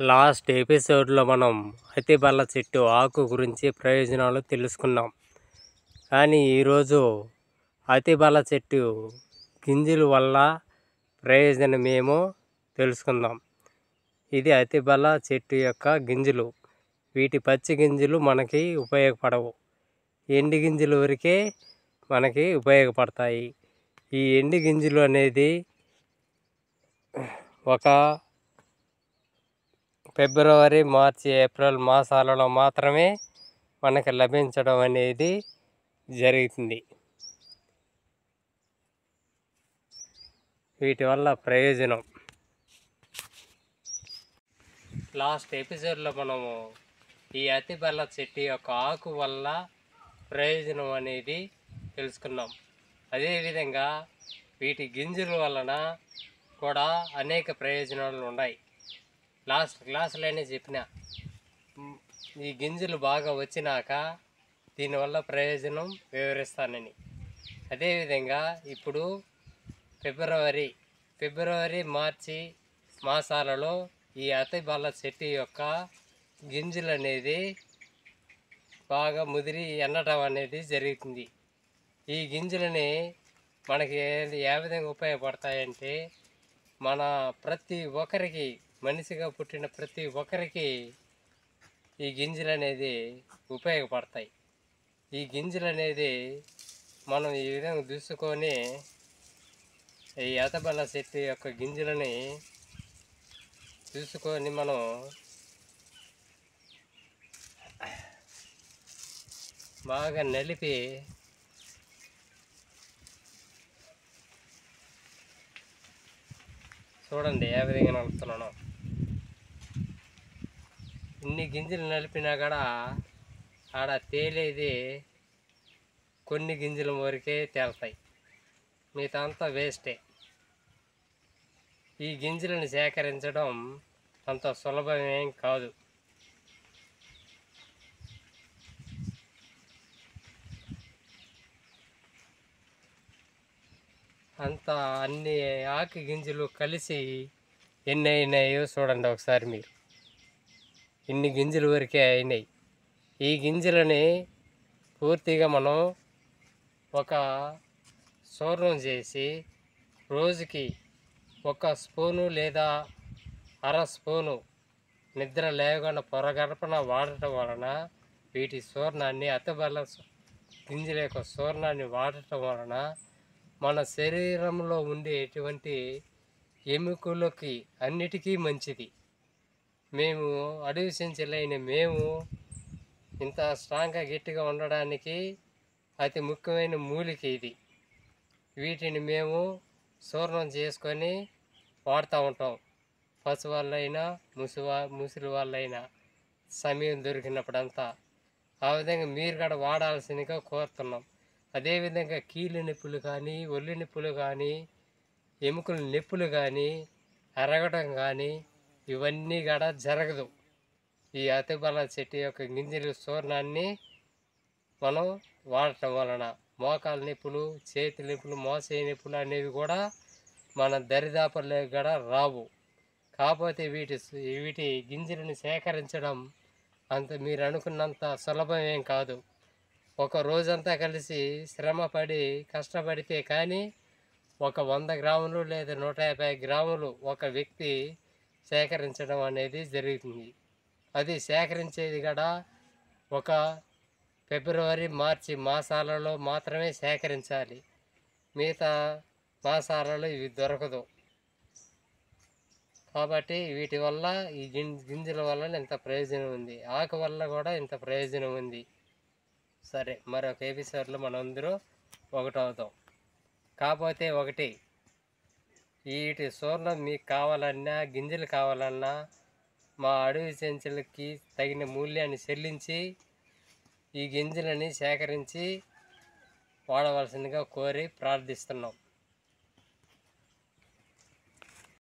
Last ఎపిసోడ్లో మనం అతిబల్ల చెట్టు ఆకు గురించి ప్రయోజనాలు తెలుసుకున్నాం. కానీ ఈరోజు అతిబల్ల చెట్టు గింజల వల్ల ప్రయోజనమేమో తెలుసుకుందాం. ఇది అతిబల్ల చెట్టు యొక్క గింజలు. వీటి పచ్చి గింజలు మనకి ఉపయోగపడవు, ఎండు గింజల వరకే మనకి ఉపయోగపడతాయి. ఈ ఎండు గింజలు అనేది ఒక ఫిబ్రవరి, మార్చి, ఏప్రిల్ మాసాలలో మాత్రమే మనకి లభించడం అనేది జరుగుతుంది. వీటి వల్ల ప్రయోజనం లాస్ట్ ఎపిసోడ్లో మనము ఈ అతిబల్ల చెట్టు యొక్క ఆకు వల్ల ప్రయోజనం అనేది తెలుసుకున్నాం. అదేవిధంగా వీటి గింజల వలన కూడా అనేక ప్రయోజనాలు ఉన్నాయి. లాస్ట్ క్లాసులోనే చెప్పిన ఈ గింజలు బాగా వచ్చినాక దీనివల్ల ప్రయోజనం వివరిస్తానని. అదేవిధంగా ఇప్పుడు ఫిబ్రవరి, మార్చి మాసాలలో ఈ అతిబల్ల చెట్టు యొక్క గింజలు అనేది బాగా ముదిరి ఎండటం అనేది జరుగుతుంది. ఈ గింజలని మనకి ఏ విధంగా ఉపయోగపడతాయంటే, మన ప్రతి ఒక్కరికి, మనిషిగా పుట్టిన ప్రతి ఒక్కరికి ఈ గింజలు అనేది ఉపయోగపడతాయి. ఈ గింజలు అనేది మనం ఈ విధంగా చూసుకొని ఈ అతిబల్ల చెట్టు యొక్క గింజలని చూసుకొని మనం బాగా నలిపి చూడండి ఏ విధంగా నలుపుతున్నాను. ఇన్ని గింజలు నలిపినా కూడా ఆడ తేలేది కొన్ని గింజల వరకే తేలుతాయి, మిగతా అంతా వేస్టే. ఈ గింజలను సేకరించడం అంత సులభమేం కాదు. అన్ని ఆకు గింజలు కలిసి ఎన్ని అయినాయో చూడండి ఒకసారి మీరు. ఇన్ని గింజల వరకే అయినాయి. ఈ గింజలని పూర్తిగా మనం ఒక చూర్ణం చేసి రోజుకి 1 స్పూను లేదా అర స్పూను నిద్ర లేకుండా పొరగడపన వాడటం వలన, వీటి చూర్ణాన్ని, అతిబల్ల గింజల యొక్క చూర్ణాన్ని వాడటం వలన మన శరీరంలో ఉండే ఎటువంటి ఎముకలకి అన్నిటికీ మంచిది. మేము అడవి చెంచులైన మేము ఇంత స్ట్రాంగ్గా గట్టిగా ఉండడానికి అతి ముఖ్యమైన మూలిక ఇది. వీటిని మేము చూర్ణం చేసుకొని వాడుతూ ఉంటాం. పశు వాళ్ళైనా ముసలి వాళ్ళైనా సమయం దొరికినప్పుడంతా ఆ విధంగా మీరు కూడా వాడాల్సిందిగా కోరుతున్నాం. అదేవిధంగా కీళ్ళ నొప్పులు కానీ, ఒళ్ళు నొప్పులు కానీ, ఎముకల నొప్పులు కానీ, అరగడం కానీ ఇవన్నీ కూడా జరగదు. ఈ అతిబల్ల చెట్టు యొక్క గింజల చూర్ణాన్ని మనం వాడటం వలన మోకాల నొప్పులు, చేతి నొప్పులు, మోసే నొప్పులు అనేవి కూడా మన దరిదాపుల్లో కూడా రావు. కాకపోతే వీటి గింజలను సేకరించడం అంత మీరు అనుకున్నంత సులభం ఏం కాదు. ఒక రోజంతా కలిసి శ్రమపడి కష్టపడితే కానీ ఒక 100 గ్రాములు లేదా 150 గ్రాములు ఒక వ్యక్తి సేకరించడం అనేది జరుగుతుంది. అది సేకరించేది కూడా ఒక ఫిబ్రవరి, మార్చి మాసాలలో మాత్రమే సేకరించాలి. మిగతా మాసాలలో ఇవి దొరకదు. కాబట్టి వీటి వల్ల ఈ గింజల వల్ల ఇంత ప్రయోజనం ఉంది, ఆకు వల్ల కూడా ఇంత ప్రయోజనం ఉంది. సరే, మరొక ఎపిసోడ్లో మనందరూ ఒకటవుతాం. కాకపోతే ఒకటి, వీటి చూర్ణం మీకు కావాలన్నా, గింజలు కావాలన్నా మా అడవి చెంచులకి తగిన మూల్యాన్ని చెల్లించి ఈ గింజలని సేకరించి వాడవలసిందిగా కోరి ప్రార్థిస్తున్నాం.